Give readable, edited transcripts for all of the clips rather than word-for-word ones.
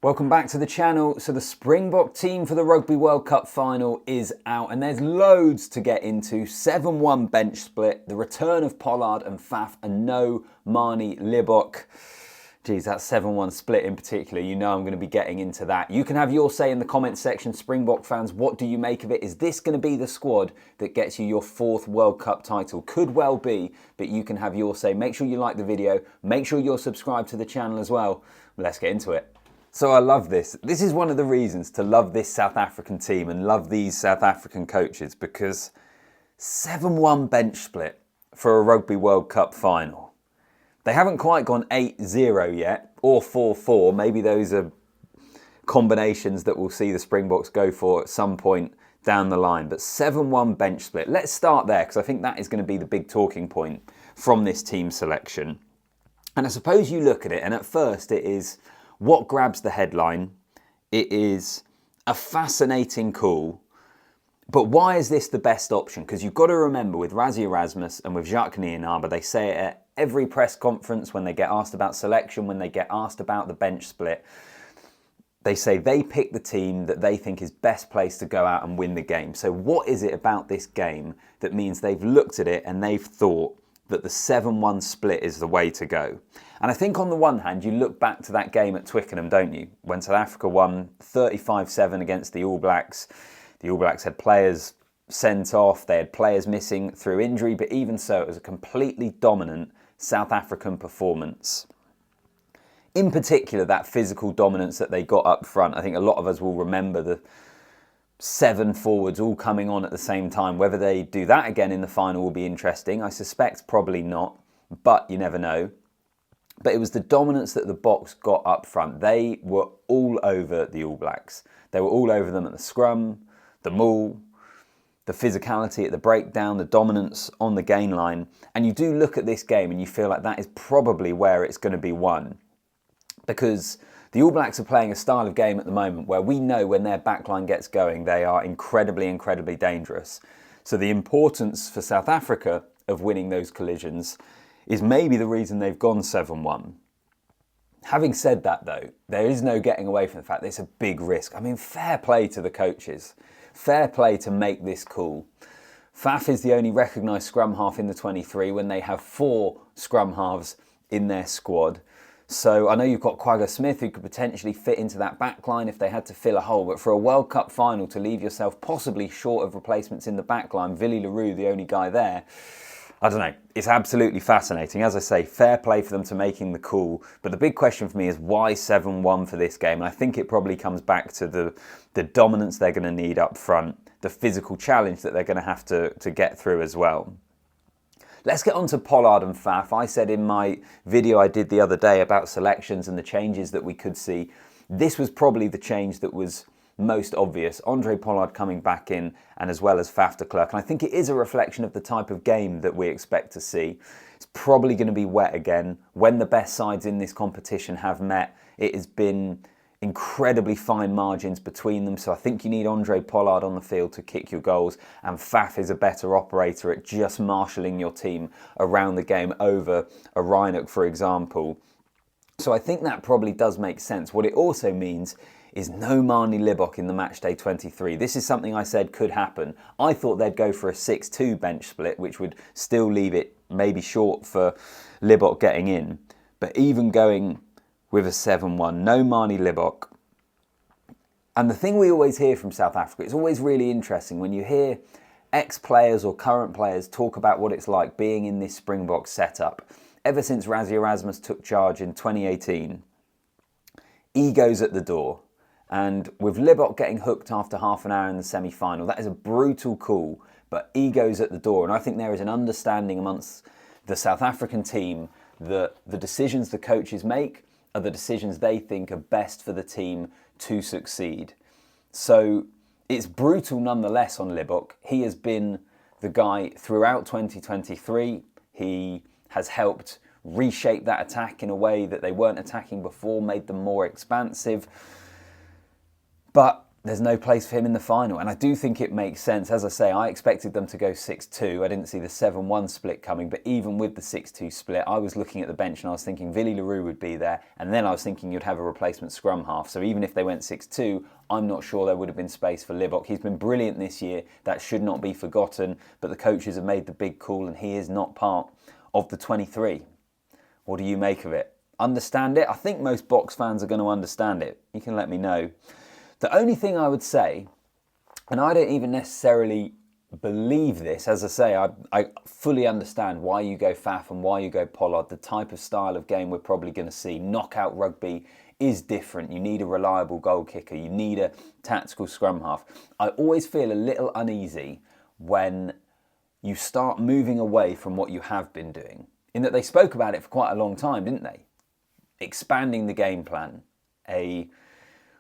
Welcome back to the channel. So the Springbok team for the Rugby World Cup final is out and there's loads to get into. 7-1 bench split, the return of Pollard and Faf, and no Mbongeni Mbonambi. Geez, that 7-1 split in particular, you know I'm going to be getting into that. You can have your say in the comments section, Springbok fans. What do you make of it? Is this going to be the squad that gets you your 4th World Cup title? Could well be, but you can have your say. Make sure you like the video. Make sure you're subscribed to the channel as well. Let's get into it. So I love this. This is one of the reasons to love this South African team and love these South African coaches, because 7-1 bench split for a Rugby World Cup final. They haven't quite gone 8-0 yet, or 4-4. Maybe those are combinations that we'll see the Springboks go for at some point down the line. But 7-1 bench split. Let's start there, because I think that is going to be the big talking point from this team selection. And I suppose you look at it, and at first it is what grabs the headline. It is a fascinating call. But why is this the best option? Because you've got to remember, with Rassie Erasmus and with Jacques Nienaber, they say it at every press conference when they get asked about selection, when they get asked about the bench split, they say they pick the team that they think is best placed to go out and win the game. So what is it about this game that means they've looked at it and they've thought that the 7-1 split is the way to go? And I think on the one hand, you look back to that game at Twickenham, don't you? When South Africa won 35-7 against the All Blacks. The All Blacks had players sent off, they had players missing through injury, but even so, it was a completely dominant South African performance. In particular, that physical dominance that they got up front. I think a lot of us will remember the 7 forwards all coming on at the same time. Whether they do that again in the final will be interesting. I suspect probably not, but you never know. But it was the dominance that the Boks got up front. They were all over the All Blacks. They were all over them at the scrum, the maul, the physicality at the breakdown, the dominance on the gain line. And you do look at this game and you feel like that is probably where it's going to be won. Because the All Blacks are playing a style of game at the moment where we know when their backline gets going, they are incredibly, incredibly dangerous. So the importance for South Africa of winning those collisions is maybe the reason they've gone 7-1. Having said that though, there is no getting away from the fact that it's a big risk. I mean, fair play to the coaches. Fair play to make this call. Faf is the only recognised scrum half in the 23 when they have 4 scrum halves in their squad. So I know you've got Kwagga Smith who could potentially fit into that backline if they had to fill a hole, but for a World Cup final to leave yourself possibly short of replacements in the backline, Willie Le Roux the only guy there, I don't know, it's absolutely fascinating. As I say, fair play for them to making the call, but the big question for me is why 7-1 for this game? And I think it probably comes back to the dominance they're going to need up front, the physical challenge that they're going to have to get through as well. Let's get on to Pollard and Faf. I said in my video I did the other day about selections and the changes that we could see, this was probably the change that was most obvious. Handre Pollard coming back in, and as well as Faf de Klerk. And I think it is a reflection of the type of game that we expect to see. It's probably going to be wet again. When the best sides in this competition have met, it has been incredibly fine margins between them. So I think you need Handre Pollard on the field to kick your goals, and Faf is a better operator at just marshalling your team around the game over a Reinach, for example. So I think that probably does make sense. What it also means is no Mbongeni Mbonambi in the matchday 23. This is something I said could happen. I thought they'd go for a 6-2 bench split, which would still leave it maybe short for Mbonambi getting in. But even going with a 7-1, no Mbongeni Mbonambi. And the thing we always hear from South Africa, it's always really interesting when you hear ex-players or current players talk about what it's like being in this Springbok setup. Ever since Rassie Erasmus took charge in 2018, egos at the door. And with Mbonambi getting hooked after half an hour in the semi-final, that is a brutal call, but egos at the door. And I think there is an understanding amongst the South African team that the decisions the coaches make are the decisions they think are best for the team to succeed. So it's brutal nonetheless on Mbonambi. He has been the guy throughout 2023. He has helped reshape that attack in a way that they weren't attacking before, made them more expansive. But there's no place for him in the final. And I do think it makes sense. As I say, I expected them to go 6-2. I didn't see the 7-1 split coming. But even with the 6-2 split, I was looking at the bench and I was thinking Willie Le Roux would be there. And then I was thinking you'd have a replacement scrum half. So even if they went 6-2, I'm not sure there would have been space for Libbok. He's been brilliant this year. That should not be forgotten. But the coaches have made the big call and he is not part of the 23. What do you make of it? Understand it? I think most Boks fans are going to understand it. You can let me know. The only thing I would say, and I don't even necessarily believe this, as I say, I fully understand why you go Faf and why you go Pollard. The type of style of game we're probably going to see. Knockout rugby is different. You need a reliable goal kicker. You need a tactical scrum half. I always feel a little uneasy when you start moving away from what you have been doing. In that they spoke about it for quite a long time, didn't they? Expanding the game plan. A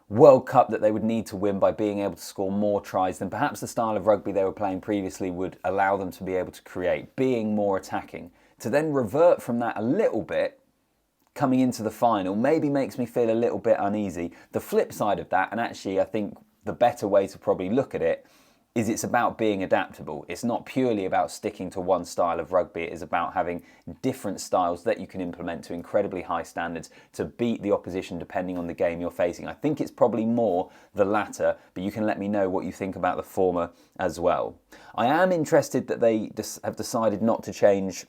World Cup that they would need to win by being able to score more tries than perhaps the style of rugby they were playing previously would allow them to be able to create, being more attacking. To then revert from that a little bit, coming into the final, maybe makes me feel a little bit uneasy. The flip side of that, and actually I think the better way to probably look at it, is it's about being adaptable. It's not purely about sticking to one style of rugby. It is about having different styles that you can implement to incredibly high standards to beat the opposition depending on the game you're facing. I think it's probably more the latter, but you can let me know what you think about the former as well. I am interested that they have decided not to change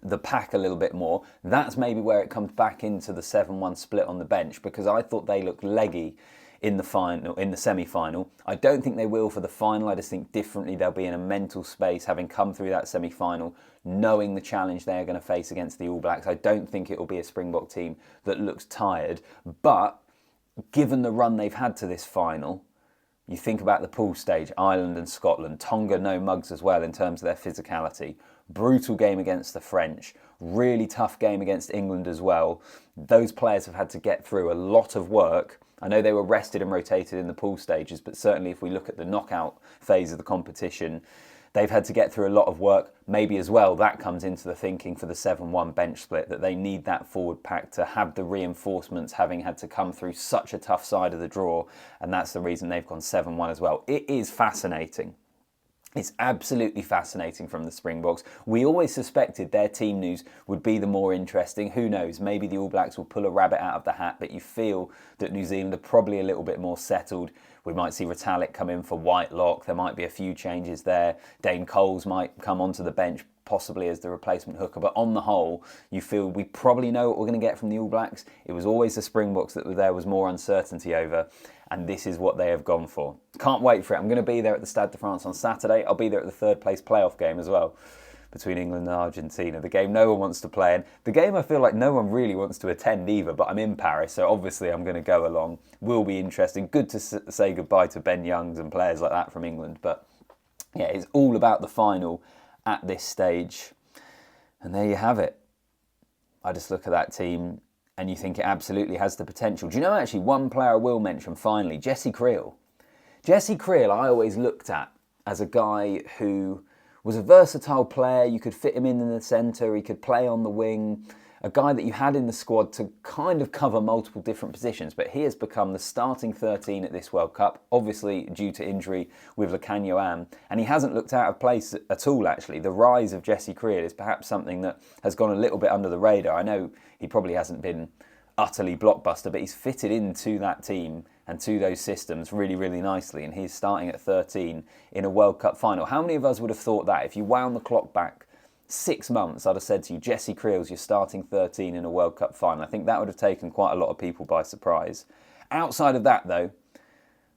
the pack a little bit more. That's maybe where it comes back into the 7-1 split on the bench, because I thought they looked leggy in the final, in the semi-final. I don't think they will for the final. I just think differently they'll be in a mental space, having come through that semi-final, knowing the challenge they are going to face against the All Blacks. I don't think it will be a Springbok team that looks tired, but given the run they've had to this final, you think about the pool stage, Ireland and Scotland, Tonga no mugs as well in terms of their physicality. Brutal game against the French, really tough game against England as well. Those players have had to get through a lot of work. I know they were rested and rotated in the pool stages, but certainly if we look at the knockout phase of the competition, they've had to get through a lot of work. Maybe as well that comes into the thinking for the 7-1 bench split, that they need that forward pack to have the reinforcements, having had to come through such a tough side of the draw, and that's the reason they've gone 7-1 as well. It is fascinating. It's absolutely fascinating from the Springboks. We always suspected their team news would be the more interesting. Who knows, maybe the All Blacks will pull a rabbit out of the hat, but you feel that New Zealand are probably a little bit more settled. We might see Retallick come in for Whitelock. There might be a few changes there. Dane Coles might come onto the bench, possibly as the replacement hooker. But on the whole, you feel we probably know what we're going to get from the All Blacks. It was always the Springboks that there was more uncertainty over, and this is what they have gone for. Can't wait for it. I'm going to be there at the Stade de France on Saturday. I'll be there at the third place playoff game as well, between England and Argentina. The game no one wants to play, and the game I feel like no one really wants to attend either, but I'm in Paris, so obviously I'm going to go along. Will be interesting. Good to say goodbye to Ben Youngs and players like that from England, but yeah, it's all about the final at this stage. And there you have it. I just look at that team and you think it absolutely has the potential. Do you know actually one player I will mention finally? Jesse Kriel. Jesse Kriel I always looked at as a guy who was a versatile player. You could fit him in the centre, he could play on the wing, a guy that you had in the squad to kind of cover multiple different positions, but he has become the starting 13 at this World Cup, obviously due to injury with Lekanyoam, and he hasn't looked out of place at all actually. The rise of Jesse Kriel is perhaps something that has gone a little bit under the radar. I know he probably hasn't been utterly blockbuster, but he's fitted into that team and to those systems really, really nicely, and he's starting at 13 in a World Cup final. How many of us would have thought that? If you wound the clock back 6 months, I'd have said to you, Jesse Kriel's your starting 13 in a World Cup final. I think that would have taken quite a lot of people by surprise. Outside of that, though,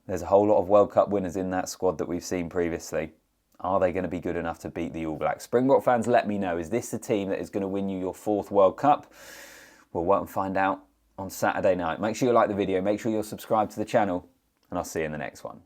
there's a whole lot of World Cup winners in that squad that we've seen previously. Are they going to be good enough to beat the All Blacks? Springbok fans, let me know. Is this the team that is going to win you your 4th World Cup? We'll wait and find out on Saturday night. Make sure you like the video, make sure you're subscribed to the channel, and I'll see you in the next one.